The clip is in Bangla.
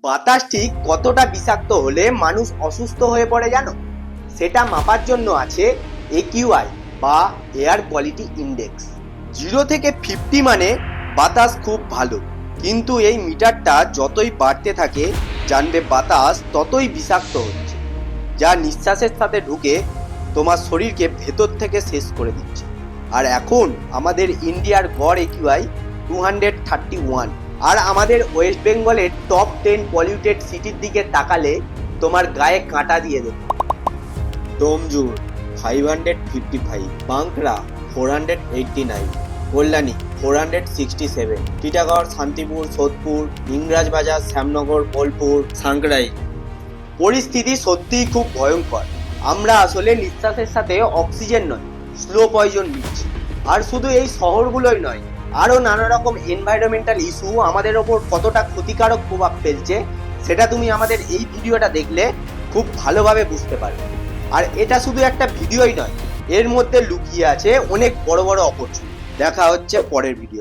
বাতাস ঠিক কতটা বিষাক্ত হলে মানুষ অসুস্থ হয়ে পড়ে জানো? সেটা মাপার জন্য আছে AQI বা এয়ার কোয়ালিটি ইন্ডেক্স। 0 থেকে 50 মানে বাতাস খুব ভালো, কিন্তু এই মিটারটা যতই বাড়তে থাকে জানবে বাতাস ততই বিষাক্ত হচ্ছে, যা নিঃশ্বাসের সাথে ঢুকে তোমার শরীরকে ভেতর থেকে শেষ করে দিচ্ছে। আর এখন আমাদের ইন্ডিয়ার গড় AQI 231, আর আমাদের ওয়েস্ট বেঙ্গলের টপ 10 পলিউটেড সিটির দিকে তাকালে তোমার গায়ে কাঁটা দিয়ে দেবে। ডোমজুর 555, বাঁকড়া 489, কল্যাণী 467, টিটাগড়, শান্তিপুর, সোদপুর, ইংরাজবাজার, শ্যামনগর, বোলপুর, সাংকড়াই। পরিস্থিতি সত্যিই খুব ভয়ঙ্কর। আমরা আসলে নিঃশ্বাসের সাথে অক্সিজেন নয়, স্লো পয়জন নিচ্ছি। আর শুধু এই শহরগুলোই নয়, আরও নানা রকম এনভায়রনমেন্টাল ইস্যু আমাদের ওপর কতটা ক্ষতিকারক প্রভাব ফেলছে সেটা তুমি আমাদের এই ভিডিওটা দেখলে খুব ভালোভাবে বুঝতে পারবে। আর এটা শুধু একটা ভিডিওই নয়, এর মধ্যে লুকিয়ে আছে অনেক বড় বড় অপরচুনিটি। দেখা হচ্ছে পরের ভিডিওতে।